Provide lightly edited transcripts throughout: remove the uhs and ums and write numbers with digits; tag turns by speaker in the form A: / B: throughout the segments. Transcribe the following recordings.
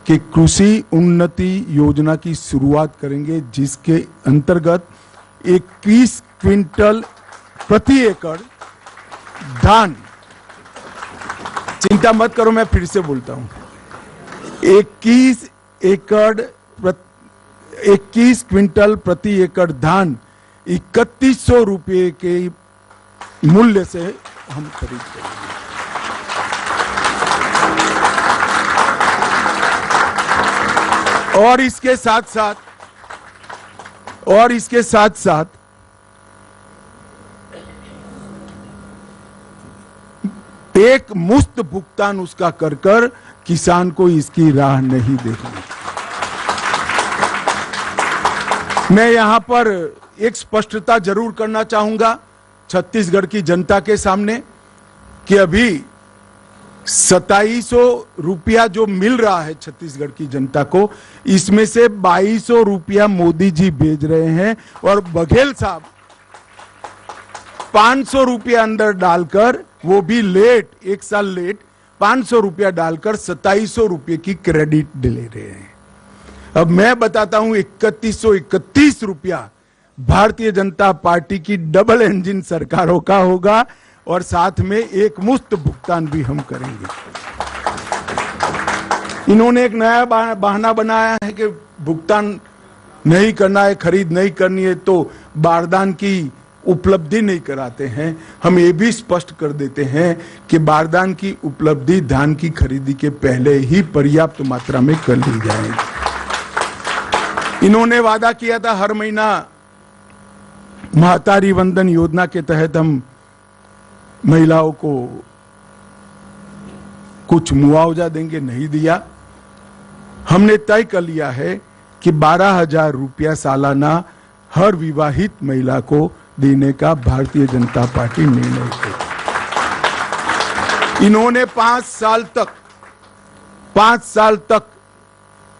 A: कि कृषि उन्नति योजना की शुरुआत करेंगे, जिसके अंतर्गत 21 क्विंटल प्रति एकड़ धान, चिंता मत करो मैं फिर से बोलता हूं, 21 क्विंटल प्रति एकड़ धान 3100 रुपये के मूल्य से हम खरीद करेंगे। और इसके साथ साथ एक मुफ्त भुगतान उसका कर किसान को इसकी राह नहीं देखनी। मैं यहां पर एक स्पष्टता जरूर करना चाहूंगा छत्तीसगढ़ की जनता के सामने कि अभी 2700 रुपया जो मिल रहा है छत्तीसगढ़ की जनता को, इसमें से 2200 रुपया मोदी जी भेज रहे हैं और बघेल साहब 500 रुपया अंदर डालकर, वो भी लेट, एक साल लेट, 500 रुपया डालकर 2700 रुपये की क्रेडिट ले रहे हैं। अब मैं बताता हूं 3131 रुपया भारतीय जनता पार्टी की डबल इंजन सरकारों का होगा और साथ में एक मुफ्त भुगतान भी हम करेंगे। इन्होंने एक नया बहाना बनाया है कि भुगतान नहीं करना है, खरीद नहीं करनी है तो बारदान की उपलब्धि नहीं कराते हैं। हम ये भी स्पष्ट कर देते हैं कि बारदान की उपलब्धि धान की खरीदी के पहले ही पर्याप्त मात्रा में कर ली जाएगी। इन्होंने वादा किया था हर महीना महतारी वंदन योजना के तहत हम महिलाओं को कुछ मुआवजा देंगे, नहीं दिया। हमने तय कर लिया है कि 12,000 रुपया सालाना हर विवाहित महिला को देने का भारतीय जनता पार्टी निर्णय करेगी। इन्होंने 5 साल तक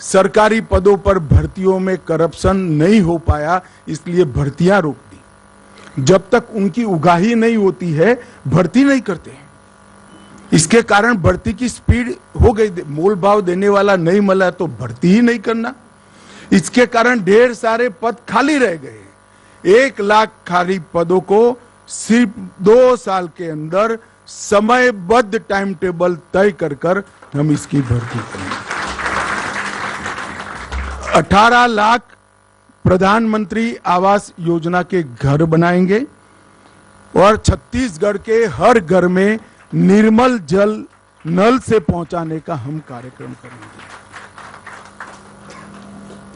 A: सरकारी पदों पर भर्तियों में करप्शन नहीं हो पाया, इसलिए भर्तियां रोक दी। जब तक उनकी उगाही नहीं होती है भर्ती नहीं करते हैं। इसके कारण भर्ती की स्पीड हो गई, मोल भाव देने वाला नहीं मिला तो भर्ती ही नहीं करना। इसके कारण ढेर सारे पद खाली रह गए। 1 लाख खाली पदों को सिर्फ 2 साल के अंदर समयबद्ध टाइम टेबल तय कर हम इसकी भर्ती करेंगे। 18 लाख प्रधानमंत्री आवास योजना के घर बनाएंगे और छत्तीसगढ़ के हर घर में निर्मल जल नल से पहुंचाने का हम कार्यक्रम करेंगे।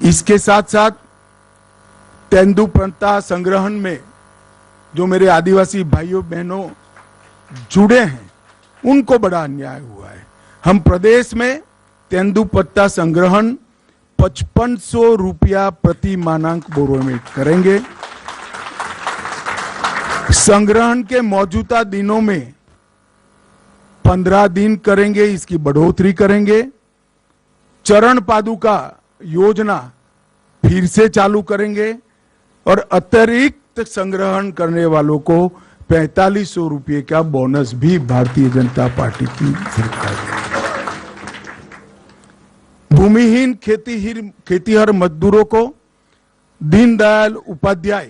A: इसके साथ साथ तेंदुपत्ता संग्रहण में जो मेरे आदिवासी भाइयों बहनों जुड़े हैं उनको बड़ा अन्याय हुआ है। हम प्रदेश में तेंदुपत्ता संग्रहण 5500 रुपया प्रति मानक बोरो में करेंगे। संग्रहण के मौजूदा दिनों में 15 दिन करेंगे, इसकी बढ़ोतरी करेंगे। चरण पादुका योजना फिर से चालू करेंगे और अतिरिक्त संग्रहण करने वालों को 4500 रुपये का बोनस भी भारतीय जनता पार्टी की सरकार देगी। भूमिहीन खेतीहर मजदूरों को दीनदयाल उपाध्याय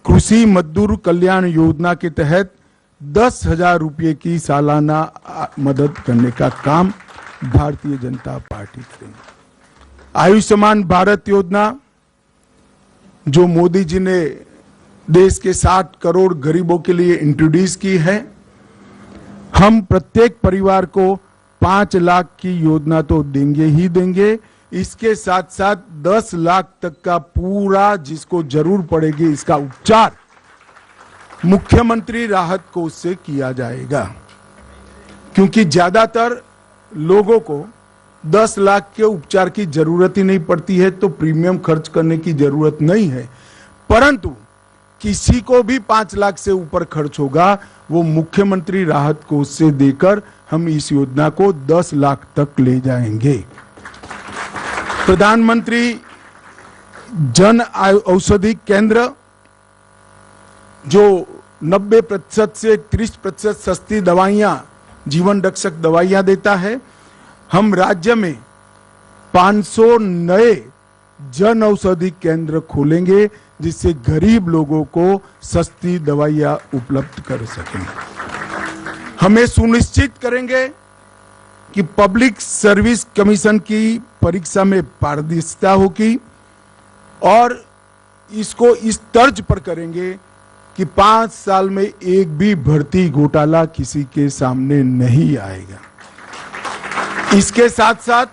A: कृषि मजदूर कल्याण योजना के तहत 10,000 रुपये की सालाना मदद करने का काम भारतीय जनता पार्टी करेगी। आयुष्मान भारत योजना जो मोदी जी ने देश के 60 करोड़ गरीबों के लिए इंट्रोड्यूस की है, हम प्रत्येक परिवार को 5 लाख की योजना तो देंगे ही देंगे। इसके साथ साथ 10 लाख तक का पूरा जिसको जरूर पड़ेगी इसका उपचार मुख्यमंत्री राहत कोष से किया जाएगा, क्योंकि ज्यादातर लोगों को 10 लाख के उपचार की जरूरत ही नहीं पड़ती है तो प्रीमियम खर्च करने की जरूरत नहीं है। परंतु किसी को भी 5 लाख से ऊपर खर्च होगा वो मुख्यमंत्री राहत कोष से देकर हम इस योजना को 10 लाख तक ले जाएंगे। प्रधानमंत्री जन औषधि केंद्र जो 90% से 30% सस्ती दवाइयां, जीवन रक्षक दवाइयां देता है, हम राज्य में 500 नए जन औषधि केंद्र खोलेंगे जिससे गरीब लोगों को सस्ती दवाइयां उपलब्ध कर सकें। हमें सुनिश्चित करेंगे कि पब्लिक सर्विस कमीशन की परीक्षा में पारदर्शिता होगी और इसको इस तर्ज पर करेंगे कि 5 साल में एक भी भर्ती घोटाला किसी के सामने नहीं आएगा। इसके साथ साथ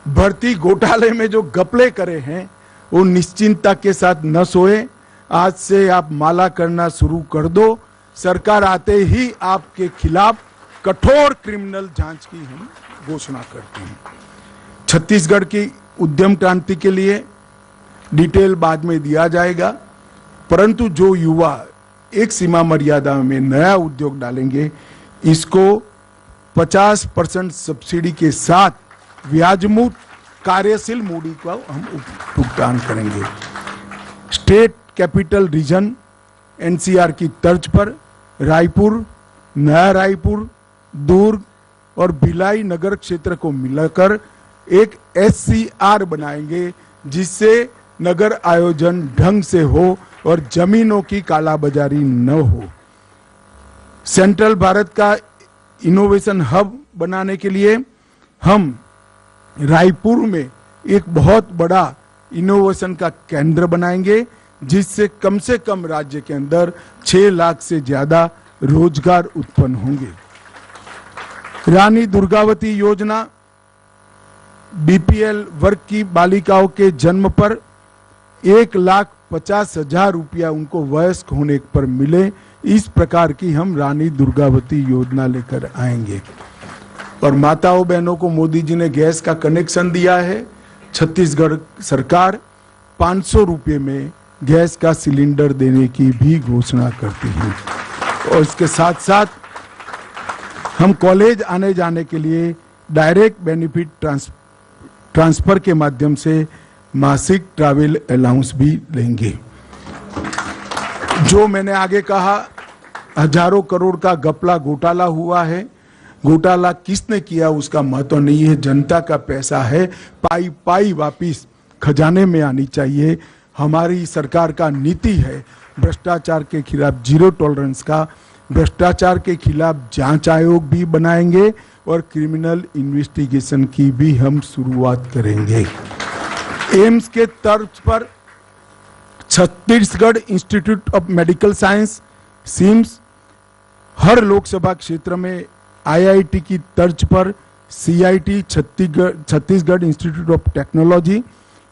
A: भर्ती घोटाले में जो घपले करे हैं वो निश्चिंतता के साथ न सोए। आज से आप माला करना शुरू कर दो। सरकार आते ही आपके खिलाफ कठोर क्रिमिनल जांच की हम घोषणा करते हैं। छत्तीसगढ़ की उद्यम क्रांति के लिए डिटेल बाद में दिया जाएगा, परंतु जो युवा एक सीमा मर्यादा में नया उद्योग डालेंगे इसको 50% सब्सिडी के साथ ब्याजमुक्त कार्यशील मूडी का हम भुगतान करेंगे। स्टेट कैपिटल रीजन एनसीआर की तर्ज पर रायपुर, नया रायपुर, दुर्ग और भिलाई नगर क्षेत्र को मिलाकर एक एससीआर बनाएंगे जिससे नगर आयोजन ढंग से हो और जमीनों की कालाबाजारी न हो। सेंट्रल भारत का इनोवेशन हब बनाने के लिए हम रायपुर में एक बहुत बड़ा इनोवेशन का केंद्र बनाएंगे जिससे कम राज्य के अंदर 6 लाख से ज्यादा रोजगार उत्पन्न होंगे। रानी दुर्गावती योजना बीपीएल वर्ग की बालिकाओं के जन्म पर 1,50,000 रुपया उनको वयस्क होने पर मिले, इस प्रकार की हम रानी दुर्गावती योजना लेकर आएंगे। और माताओं बहनों को मोदी जी ने गैस का कनेक्शन दिया है। छत्तीसगढ़ सरकार 500 रुपये में गैस का सिलेंडर देने की भी घोषणा करती है। और इसके साथ साथ हम कॉलेज आने जाने के लिए डायरेक्ट बेनिफिट ट्रांसफर के माध्यम से मासिक ट्रैवल अलाउंस भी लेंगे। जो मैंने आगे कहा, हजारों करोड़ का घपला घोटाला हुआ है। घोटाला किसने किया उसका महत्व नहीं है, जनता का पैसा है, पाई पाई वापिस खजाने में आनी चाहिए। हमारी सरकार का नीति है भ्रष्टाचार के खिलाफ जीरो टॉलरेंस का। भ्रष्टाचार के खिलाफ जांच आयोग भी बनाएंगे और क्रिमिनल इन्वेस्टिगेशन की भी हम शुरुआत करेंगे। एम्स के तर्ज पर Chhattisgarh institute of medical science CIMS, हर लोकसभा क्षेत्र में आईआईटी की तर्ज पर CIT Chhattisgarh institute of technology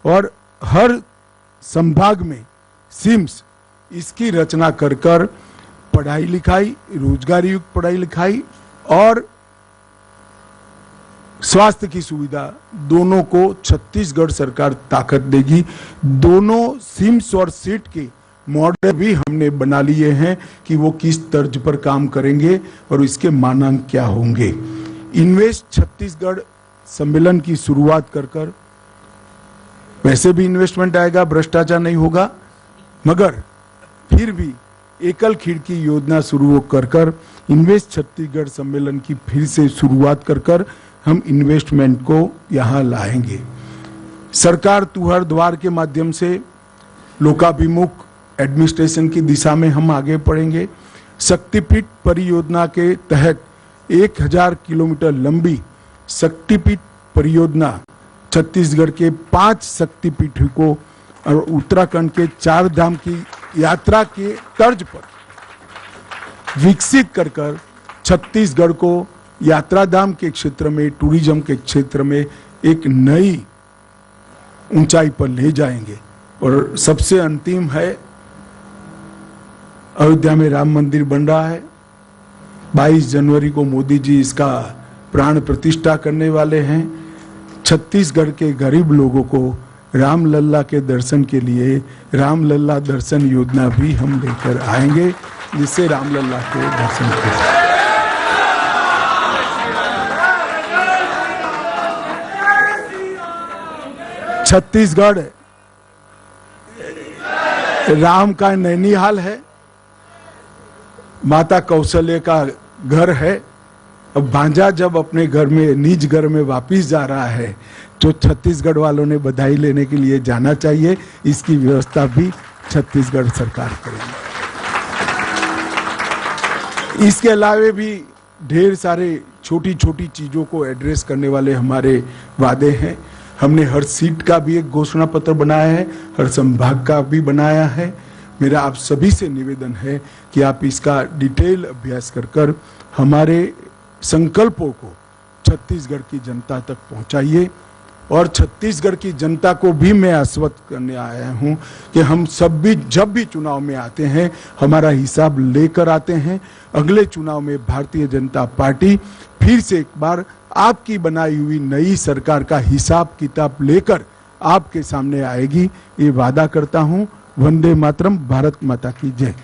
A: और हर संभाग में सिम्स, इसकी रचना कर कर पढ़ाई लिखाई, रोजगार युक्त पढ़ाई लिखाई और स्वास्थ्य की सुविधा दोनों को छत्तीसगढ़ सरकार ताकत देगी। दोनों सिम्स और सीट के मॉडल भी हमने बना लिए हैं कि वो किस तर्ज पर काम करेंगे और इसके मानांक क्या होंगे। इन्वेस्ट छत्तीसगढ़ सम्मेलन की शुरुआत कर कर वैसे भी इन्वेस्टमेंट आएगा, भ्रष्टाचार नहीं होगा, मगर फिर भी एकल खिड़की योजना शुरू कर कर इन्वेस्ट छत्तीसगढ़ सम्मेलन की फिर से शुरुआत कर कर हम इन्वेस्टमेंट को यहां लाएंगे। सरकार तुहर द्वार के माध्यम से लोकाभिमुख एडमिनिस्ट्रेशन की दिशा में हम आगे बढ़ेंगे। शक्तिपीठ परियोजना के तहत 1000 किलोमीटर लंबी शक्तिपीठ परियोजना छत्तीसगढ़ के 5 शक्तिपीठों को और उत्तराखंड के 4 धाम की यात्रा के तर्ज पर विकसित कर कर छत्तीसगढ़ को यात्रा धाम के क्षेत्र में, टूरिज्म के क्षेत्र में एक नई ऊंचाई पर ले जाएंगे। और सबसे अंतिम है, अयोध्या में राम मंदिर बन रहा है। 22 जनवरी को मोदी जी इसका प्राण प्रतिष्ठा करने वाले हैं। छत्तीसगढ़ के गरीब लोगों को रामलल्ला के दर्शन के लिए रामलल्ला दर्शन योजना भी हम लेकर आएंगे, जिससे रामलल्ला के दर्शन करें। छत्तीसगढ़ राम का नैनीहाल है, माता कौशल्या का घर है अब भांजा जब अपने घर में निज घर में वापिस जा रहा है तो छत्तीसगढ़ वालों ने बधाई लेने के लिए जाना चाहिए। इसकी व्यवस्था भी छत्तीसगढ़ सरकार करेगी। इसके अलावे भी ढेर सारे छोटी छोटी चीजों को एड्रेस करने वाले हमारे वादे हैं। हमने हर सीट का भी एक घोषणा पत्र बनाया है, हर संभाग का भी बनाया है। मेरा आप सभी से निवेदन है कि आप इसका डिटेल अभ्यास कर हमारे संकल्पों को छत्तीसगढ़ की जनता तक पहुंचाइए। और छत्तीसगढ़ की जनता को भी मैं आश्वस्त करने आया हूं कि हम सब भी जब भी चुनाव में आते हैं हमारा हिसाब लेकर आते हैं। अगले चुनाव में भारतीय जनता पार्टी फिर से एक बार आपकी बनाई हुई नई सरकार का हिसाब किताब लेकर आपके सामने आएगी, ये वादा करता हूं। वंदे मातरम, भारत माता की जय।